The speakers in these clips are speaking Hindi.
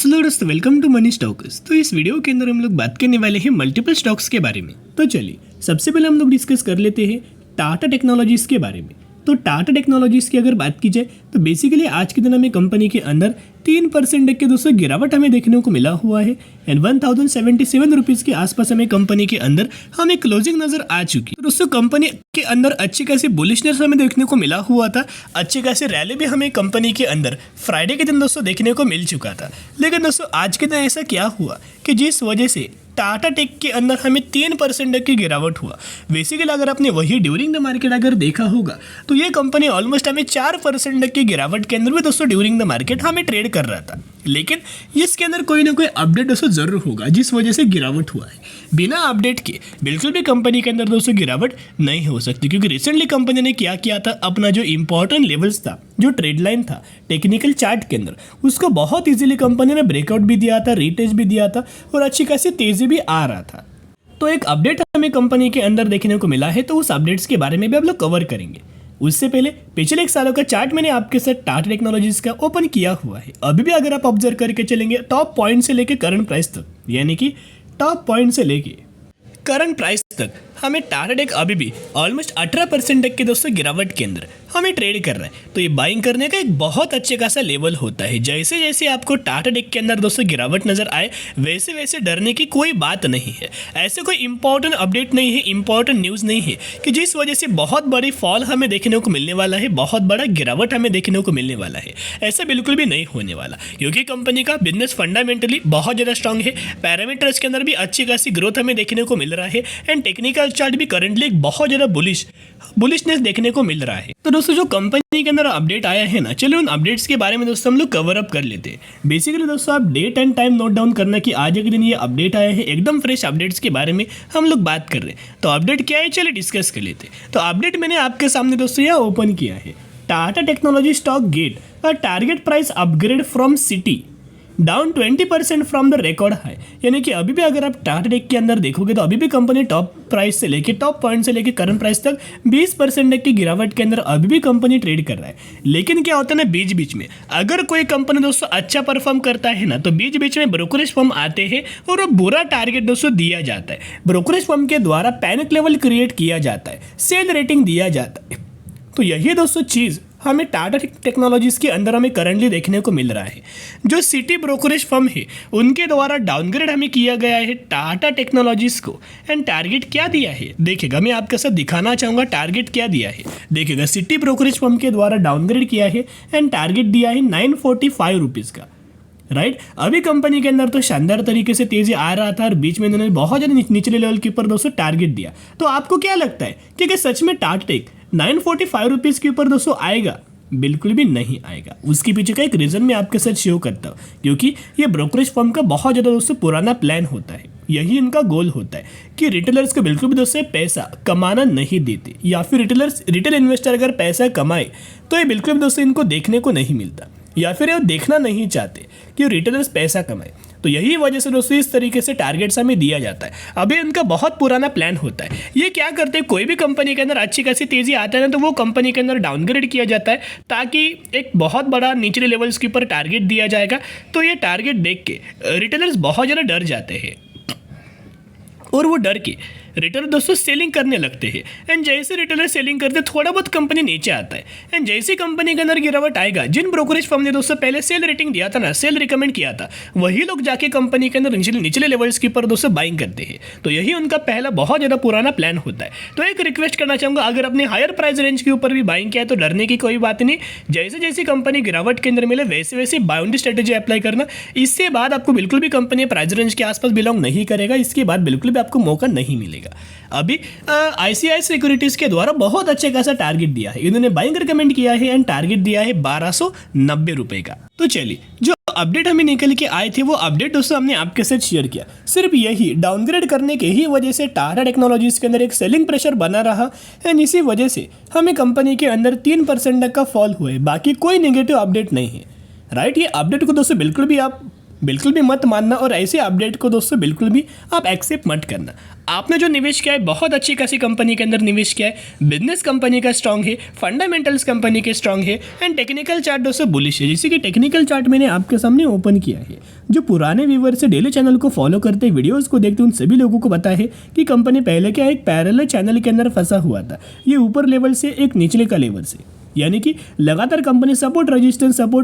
हेलो दोस्तों, वेलकम टू मनी स्टॉक्स। तो इस वीडियो के अंदर हम लोग बात करने वाले हैं मल्टीपल स्टॉक्स के बारे में। तो चलिए सबसे पहले हम लोग डिस्कस कर लेते हैं टाटा टेक्नोलॉजीज के बारे में। तो टाटा टेक्नोलॉजीज की अगर बात की जाए तो बेसिकली आज के दिन हमें कंपनी के अंदर 3% के दोस्तों गिरावट हमें देखने को मिला हुआ है एंड 1077 रुपीज़ के आसपास हमें कंपनी के अंदर हमें क्लोजिंग नजर आ चुकी है। दोस्तों कंपनी के अंदर अच्छी खासी बुलिशनेस हमें देखने को मिला हुआ था, अच्छी खासी रैली भी हमें कंपनी के अंदर फ्राइडे के दिन दोस्तों देखने को मिल चुका था। लेकिन दोस्तों आज के दिन ऐसा क्या हुआ कि जिस वजह से टाटा टेक के अंदर हमें 3% की गिरावट हुआ। बेसिकली अगर आपने वही ड्यूरिंग द मार्केट अगर देखा होगा तो ये कंपनी ऑलमोस्ट हमें 4% की गिरावट के अंदर भी दोस्तों ड्यूरिंग द मार्केट हमें ट्रेड कर रहा था। लेकिन इसके अंदर कोई ना कोई अपडेट दोस्तों जरूर होगा जिस वजह से गिरावट हुआ है। बिना अपडेट के बिल्कुल भी कंपनी के अंदर दोस्तों गिरावट नहीं हो सकती, क्योंकि रिसेंटली कंपनी ने क्या किया था, अपना जो इंपॉर्टेंट लेवल्स था, जो ट्रेड लाइन था टेक्निकल चार्ट के अंदर, उसको बहुत इजीली कंपनी ने ब्रेकआउट भी दिया था, रीटेस्ट भी दिया था और अच्छी खासी तेजी भी आ रहा था। तो एक अपडेट हमें कंपनी के अंदर देखने को मिला है, तो उस अपडेट्स के बारे में भी हम लोग कवर करेंगे। उससे पहले पिछले 1 सालों का चार्ट मैंने आपके साथ टाटा टेक्नोलॉजीज का ओपन किया हुआ है। अभी भी अगर आप ऑब्जर्व करके चलेंगे टॉप पॉइंट से लेके करंट प्राइस तक, यानी कि टॉप पॉइंट से लेके करंट प्राइस तक हमें टाटा टेक अभी भी ऑलमोस्ट 18% तक के दोस्तों गिरावट के अंदर हमें ट्रेड कर रहा है। तो ये बाइंग करने का एक बहुत अच्छे खासा लेवल होता है। जैसे जैसे आपको टाटा टेक के अंदर दोस्तों गिरावट नजर आए वैसे वैसे डरने की कोई बात नहीं है। ऐसे कोई इंपॉर्टेंट अपडेट नहीं है, इंपॉर्टेंट न्यूज़ नहीं है कि जिस वजह से बहुत बड़ी फॉल हमें देखने को मिलने वाला है, बहुत बड़ा गिरावट हमें देखने को मिलने वाला है। ऐसा बिल्कुल भी नहीं होने वाला, क्योंकि कंपनी का बिजनेस फंडामेंटली बहुत ज़्यादा स्ट्रांग है। पैरामीटर्स के अंदर भी अच्छी खासी ग्रोथ हमें देखने को मिल रहा है एंड टेक्निकल चार्ट भी करंटली एक बहुत ज़्यादा बुलिशनेस देखने को मिल रहा है। तो दोस्तों जो कंपनी के अंदर अपडेट आया है ना, चलो उन अपडेट्स के बारे में दोस्तों हम लोग कवर अप कर लेते हैं। बेसिकली दोस्तों आप date and time note down करना कि आज के दिन ये अपडेट आया है, एकदम फ्रेश अपडेट्स के बारे में हम लोग बात कर रहे हैं। तो अपडेट क्या है चलिए डिस्कस कर लेते हैं। तो अपडेट मैंने आपके सामने दोस्तों यहाँ ओपन किया है। Tata technology stock get a target price upgrade from city down 20% from the record high. यानी कि अभी भी अगर आप टाटा टेक के अंदर देखोगे तो अभी भी कंपनी टॉप प्राइस से लेके टॉप पॉइंट से लेके करंट प्राइस तक 20% तक की गिरावट के अंदर अभी भी कंपनी ट्रेड कर रहा है। लेकिन क्या होता है ना, बीच बीच में अगर कोई कंपनी दोस्तों अच्छा परफॉर्म करता है ना, तो बीच बीच में ब्रोकरेज फर्म आते हैं और वो बुरा टारगेट दोस्तों दिया जाता है। ब्रोकरेज फर्म के द्वारा पैनिक लेवल क्रिएट किया जाता है, सेल रेटिंग दिया जाता है। तो यही दोस्तों चीज़ हमें टाटा टेक्नोलॉजीज के अंदर हमें करंटली देखने को मिल रहा है। जो सिटी ब्रोकरेज फर्म है उनके द्वारा डाउनग्रेड हमें किया गया है टाटा टेक्नोलॉजीज को। एंड टारगेट क्या दिया है देखिएगा, मैं आपके साथ दिखाना चाहूँगा टारगेट क्या दिया है। देखिएगा सिटी ब्रोकरेज फर्म के द्वारा डाउनग्रेड किया है एंड टारगेट दिया है 945 रुपीज़ का। राइट अभी कंपनी के अंदर तो शानदार तरीके से तेजी आ रहा था और बीच में इन्होंने बहुत ज़्यादा निचले लेवल के ऊपर दोस्तों टारगेट दिया। तो आपको क्या लगता है कि क्या सच में टाटा टेक 945 रुपीज़ के ऊपर दोस्तों आएगा? बिल्कुल भी नहीं आएगा। उसके पीछे का एक रीज़न मैं आपके साथ शेयर करता हूँ, क्योंकि ये ब्रोकरेज फर्म का बहुत ज़्यादा दोस्तों पुराना प्लान होता है। यही इनका गोल होता है कि रिटेलर्स को बिल्कुल भी दोस्तों पैसा कमाना नहीं देते, या फिर रिटेल इन्वेस्टर अगर पैसा कमाए तो ये बिल्कुल भी दोस्तों इनको देखने को नहीं मिलता, या फिर ये देखना नहीं चाहते कि रिटेलर्स पैसा कमाए। तो यही वजह से दोस्तों इस तरीके से टारगेट्स हमें दिया जाता है। अभी इनका बहुत पुराना प्लान होता है। ये क्या करते हैं, कोई भी कंपनी के अंदर अच्छी खासी तेजी आता है ना, तो वो कंपनी के अंदर डाउनग्रेड किया जाता है ताकि एक बहुत बड़ा निचले लेवल्स के ऊपर टारगेट दिया जाएगा। तो ये टारगेट देख के रिटेलर्स बहुत ज़्यादा डर जाते हैं और वो डर के रिटेलर दोस्तों सेलिंग करने लगते हैं। एंड जैसे रिटेलर सेलिंग करते हैं थोड़ा बहुत कंपनी नीचे आता है। एंड जैसे कंपनी के अंदर गिरावट आएगा, जिन ब्रोकरेज फर्म ने दोस्तों पहले सेल रेटिंग दिया था ना, सेल रिकमेंड किया था, वही लोग जाके कंपनी के अंदर निचले लेवल्स के ऊपर दोस्तों बाइंग करते हैं। तो यही उनका पहला बहुत ज़्यादा पुराना प्लान होता है। तो एक रिक्वेस्ट करना चाहूँगा, अगर अपने हायर प्राइस रेंज के ऊपर भी बाइंग किया है तो डरने की कोई बात नहीं। जैसे जैसे कंपनी गिरावट के अंदर मिले वैसे वैसे बाउंड्री स्ट्रेटेजी अप्लाई करना। इससे बाद आपको बिल्कुल भी कंपनी प्राइस रेंज के आसपास बिलोंग नहीं करेगा, इसके बाद बिल्कुल भी आपको मौका नहीं मिलेगा। अभी ICICI सिक्योरिटीज के द्वारा बहुत अच्छे खासा टारगेट दिया है, इन्होंने बाइंग रिकमेंड किया है एंड टारगेट दिया है 1290 रुपए का। तो चलिए जो अपडेट हमें निकल के आए थे वो अपडेट दोस्तों हमने आपके साथ शेयर किया। सिर्फ यही डाउनग्रेड करने के ही वजह से टाटा टेक्नोलॉजीज के अंदर एक सेलिंग प्रेशर बना रहा एंड इसी वजह से हमें कंपनी के अंदर 3% तक का फॉल हुआ है। बाकी कोई नेगेटिव अपडेट नहीं है। राइट ये अपडेट को दोस्तों बिल्कुल भी मत मानना और ऐसे अपडेट को दोस्तों बिल्कुल भी आप एक्सेप्ट मत करना। आपने जो निवेश किया है बहुत अच्छी खासी कंपनी के अंदर निवेश किया है, बिजनेस कंपनी का स्ट्रांग है, फंडामेंटल्स कंपनी के स्ट्रांग है एंड टेक्निकल चार्ट दोस्तों बुलिश है। जैसे कि टेक्निकल चार्ट मैंने आपके सामने ओपन किया है, जो पुराने व्यूवर से डेली चैनल को फॉलो करते वीडियोस को देखते उन सभी लोगों को पता है कि कंपनी पहले क्या एक पैरेलल चैनल के अंदर फंसा हुआ था, ये ऊपर लेवल से एक निचले का लेवल से, यानी कि लगातार कंपनी सपोर्ट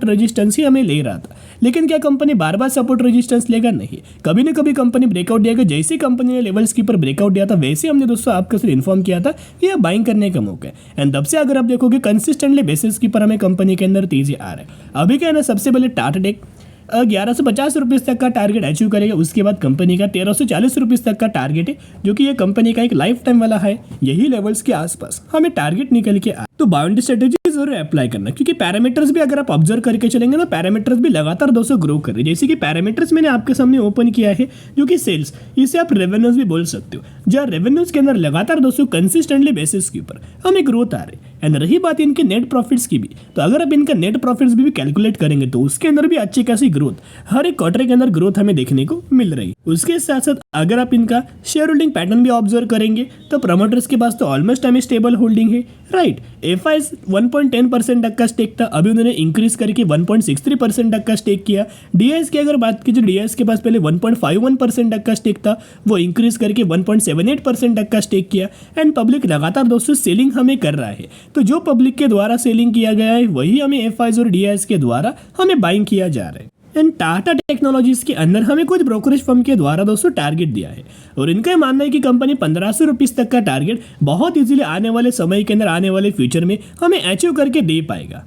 रेजिस्टेंस ही हमें ले रहा था। लेकिन क्या कंपनी बार बार सपोर्ट रेजिस्टेंस लेगा? नहीं, कभी ना कभी कंपनी ब्रेकआउट देगा। जैसे कंपनी ने लेवल्स के ऊपर ब्रेकआउट दिया था वैसे हमने दोस्तों आपको सिर्फ इन्फॉर्म किया था कि यह बाइंग करने का मौका है। एंड तब से अगर आप देखोगे कंसिस्टेंटली बेसिस के ऊपर हमें कंपनी के अंदर तेजी आ रहा है। अभी क्या है ना, सबसे पहले टाटा टेक 1150 रुपीज़ तक का टारगेट अचीव करेगा। उसके बाद कंपनी का 1340 रुपीज़ तक का टारगेट है, जो कि ये कंपनी का एक लाइफ टाइम वाला है। यही लेवल्स के आसपास हमें टारगेट निकल के आ, तो बाउंड्री स्ट्रेटेजी जरूर अप्लाई करना, क्योंकि पैरामीटर्स भी अगर आप ऑब्जर्व करके चलेंगे ना, पैरामीटर्स भी लगातार दोस्तों ग्रो कर रहे हैं। जैसे कि पैरामीटर्स मैंने आपके सामने ओपन किया है, जो कि सेल्स, इसे आप रेवेन्यूज भी बोल सकते हो, जहाँ रेवेन्यूज के अंदर लगातार दोस्तों कंसिस्टेंटली बेसिस के ऊपर हमें ग्रोथ आ रही है। एंड रही बात इनके नेट प्रॉफिट्स की भी, तो अगर आप इनका नेट प्रॉफिट्स भी कैलकुलेट करेंगे तो उसके अंदर भी अच्छी खासी ग्रोथ, हर एक क्वार्टर के अंदर ग्रोथ हमें देखने को मिल रही है। उसके साथ साथ अगर आप इनका शेयर होल्डिंग पैटर्न भी ऑब्जर्व करेंगे तो प्रमोटर्स के पास तो ऑलमोस्ट हमें स्टेबल होल्डिंग है, राइट। एफआईज 1.10% तक का स्टेक था, अभी उन्होंने इंक्रीज करके 1.63% तक का स्टेक किया। डीआईएस की अगर बात कीजिए, डीआईएस के पास पहले 1.51% तक का स्टेक था, वो इंक्रीज करके 1.78% तक का स्टेक किया। एंड पब्लिक लगातार दोस्तों सेलिंग हमें कर रहा है, तो जो पब्लिक के द्वारा सेलिंग किया गया है वही हमें एफआईज और डीआईएस के द्वारा हमें बाइंग किया जा रहा है। एंड टाटा टेक्नोलॉजीज के अंदर हमें कुछ ब्रोकरेज फर्म के द्वारा दोस्तों टारगेट दिया है, और इनका ये मानना है कि कंपनी 1500 रुपीज़ तक का टारगेट बहुत इजीली आने वाले समय के अंदर, आने वाले फ्यूचर में हमें अचीव करके दे पाएगा।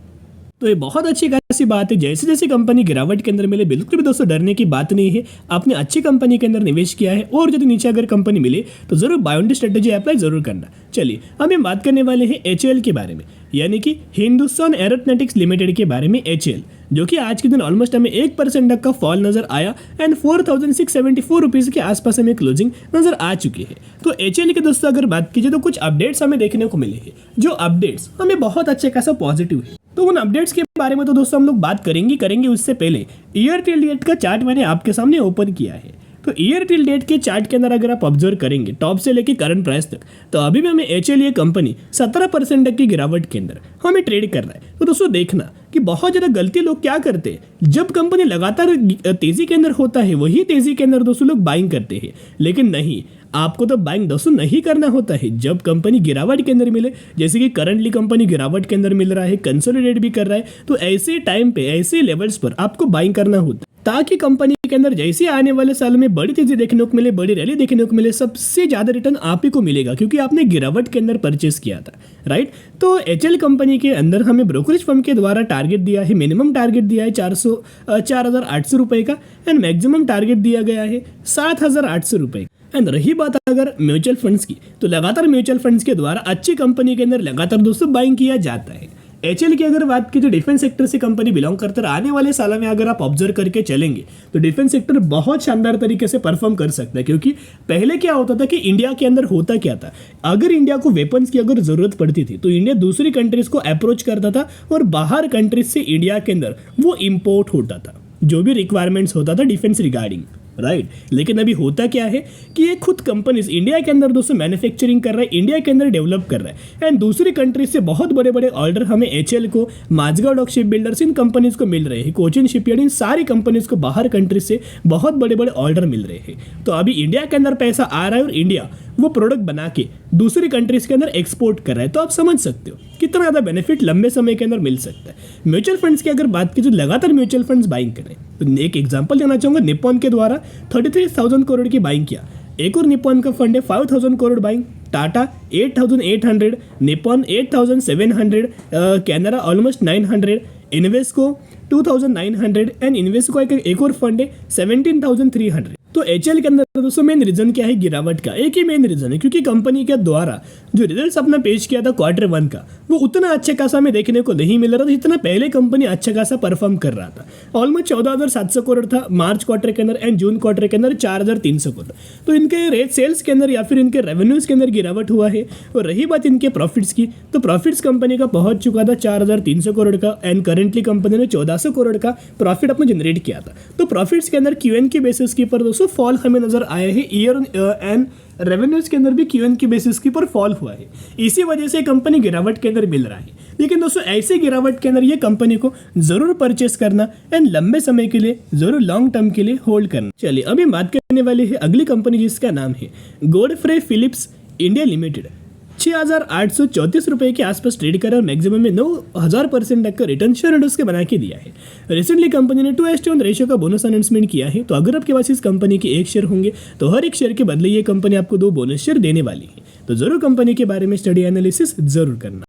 तो ये बहुत अच्छी खासी बात है। जैसे जैसे कंपनी गिरावट के अंदर मिले, बिल्कुल भी दोस्तों डरने की बात नहीं है। आपने अच्छी कंपनी के अंदर निवेश किया है और यदि नीचे अगर कंपनी मिले तो जरूर बाउंड्री स्ट्रेटेजी अप्लाई जरूर करना। चलिए अब हम बात करने वाले हैं एचएएल के बारे में, यानी कि हिंदुस्तान एरोनॉटिक्स लिमिटेड के बारे में। एचएएल जो कि आज के दिन ऑलमोस्ट हमें 1% तक का फॉल नजर आया एंड 4674 रुपीज़ के आसपास हमें क्लोजिंग नजर आ चुकी है। तो एचएएल के दोस्तों अगर बात कीजिए तो कुछ अपडेट्स हमें देखने को मिले हैं, जो अपडेट्स हमें बहुत अच्छे खासा पॉजिटिव है। तो उन अपडेट्स के बारे में तो दोस्तों हम लोग बात करेंगे। उससे पहले ईयर टिल डेट का चार्ट मैंने आपके सामने ओपन किया है। तो ईयर टिल डेट के चार्ट के अंदर अगर आप ऑब्जर्व करेंगे टॉप से लेके करंट प्राइस तक, तो अभी भी हमें एचएएल ये कंपनी 17% तक की गिरावट के अंदर हमें ट्रेड कर रहा है। तो दोस्तों देखना कि बहुत ज़्यादा गलती लोग क्या करते हैं, जब कंपनी लगातार तेजी के अंदर होता है वही तेजी के अंदर दोस्तों लोग बाइंग करते हैं। लेकिन नहीं, आपको तो बाइंग दोस्तों नहीं करना होता है जब कंपनी गिरावट के अंदर मिले। जैसे कि करंटली कंपनी गिरावट के अंदर मिल रहा है, कंसोलिडेट भी कर रहा है, तो ऐसे टाइम पे ऐसे लेवल्स पर आपको बाइंग करना होता है, ताकि कंपनी के अंदर जैसे आने वाले साल में बड़ी तेजी देखने को मिले, बड़ी रैली देखने को मिले, सबसे ज़्यादा रिटर्न आप ही को मिलेगा, क्योंकि आपने गिरावट के अंदर परचेस किया था, राइट। तो एचएएल कंपनी के अंदर हमें ब्रोकरेज फर्म के द्वारा टारगेट दिया है, मिनिमम टारगेट दिया है 4,800 रुपये का, एंड मैक्सिमम टारगेट दिया गया है 7,800 रुपये का। एंड रही बात अगर म्यूचुअल फंड्स की, तो लगातार म्यूचुअल फंड्स के द्वारा अच्छी कंपनी के अंदर लगातार दोस्तों बाइंग किया जाता है। एचएएल की अगर बात की, जो डिफेंस सेक्टर से कंपनी बिलोंग करते हैं, आने वाले सालों में अगर आप ऑब्जर्व करके चलेंगे तो डिफेंस सेक्टर बहुत शानदार तरीके से परफॉर्म कर सकता है। क्योंकि पहले क्या होता था कि इंडिया के अंदर होता क्या था, अगर इंडिया को वेपन्स की अगर जरूरत पड़ती थी तो इंडिया दूसरी कंट्रीज को अप्रोच करता था, और बाहर कंट्रीज से इंडिया के अंदर वो इम्पोर्ट होता था, जो भी रिक्वायरमेंट्स होता था डिफेंस रिगार्डिंग, राइट। लेकिन अभी होता क्या है कि ये खुद कंपनीज इंडिया के अंदर दोस्तों मैन्युफैक्चरिंग कर रहा है, इंडिया के अंदर डेवलप कर रहा है, एंड दूसरी कंट्रीज से बहुत बड़े बड़े ऑर्डर हमें एचएएल को, माझगांव डॉक शिप बिल्डर्स, इन कंपनीज को मिल रहे हैं, कोचिन शिपयार्ड, इन सारी कंपनीज को बाहर कंट्रीज से बहुत बड़े बड़े ऑर्डर मिल रहे हैं। तो अभी इंडिया के अंदर पैसा आ रहा है और इंडिया वो प्रोडक्ट बना के दूसरी कंट्रीज के अंदर एक्सपोर्ट कर रहा है। तो आप समझ सकते हो कितना ज़्यादा बेनिफिट लंबे समय के अंदर मिल सकता है। म्यूचुअल फंड्स की अगर बात की, जो लगातार म्यूचुअल फंड्स बाइंग कर रहे हैं, तो एक एग्जांपल देना चाहूँगा, निप्पॉन के द्वारा 33,000 करोड़ की बाइंग किया। एक और निप्पॉन का फंड है 5,000 crore buying, Tata 8,800, Nippon 8,700, Canara almost 900, Invesco 2,900, and Invesco का एक और फंड है 17,300। तो एचएएल के अंदर दोस्तों मेन रीजन क्या है गिरावट का? एक ही मेन रीजन है, क्योंकि कंपनी के द्वारा जो रिजल्ट्स अपना पेश किया था Q1 का, वो उतना अच्छा खासा हमें देखने को नहीं मिल रहा था जितना पहले कंपनी अच्छा खासा परफॉर्म कर रहा था। ऑलमोस्ट 14,700 करोड़ था मार्च क्वार्टर के अंदर, एंड जून क्वार्टर के अंदर 4,300 करोड़। तो इनके रेट सेल्स के अंदर या फिर इनके रेवेन्यूज के अंदर गिरावट हुआ है। और रही बात इनके प्रॉफिट्स की, तो प्रॉफिट्स कंपनी का पहुंच चुका था 4,300 करोड़ का, एंड करेंटली कंपनी ने 1,400 करोड़ का प्रॉफिट अपना जनरेट किया था। तो प्रॉफिट्स के अंदर Q&Q बेसिस के ऊपर दोस्तों फॉल हमें नजर आया है ईयर एंड रेवेन्यूज के अंदर भी Q1 की बेसिस के ऊपर फॉल हुआ है। इसी वजह से कंपनी गिरावट के अंदर मिल रहा है। लेकिन दोस्तों ऐसी गिरावट के अंदर ये कंपनी को जरूर परचेस करना एंड लंबे समय के लिए जरूर लॉन्ग टर्म के लिए होल्ड करना। चलिए अभी बात करने वाले हैं अगली कंपनी जिसका नाम है गॉडफ्रे फिलिप्स इंडिया लिमिटेड। 6,834 रुपए के आसपास ट्रेड कर और मैक्सिमम में 9,000% तक का रिटर्न शेयर होल्डर्स के बना के दिया है। रिसेंटली कंपनी ने 2:1 रेशियो का बोनस अनाउंसमेंट किया है। तो अगर आपके पास इस कंपनी के 1 शेयर होंगे तो हर एक शेयर के बदले ये कंपनी आपको 2 बोनस शेयर देने वाली है। तो जरूर कंपनी के बारे में स्टडी एनालिसिस जरूर करना।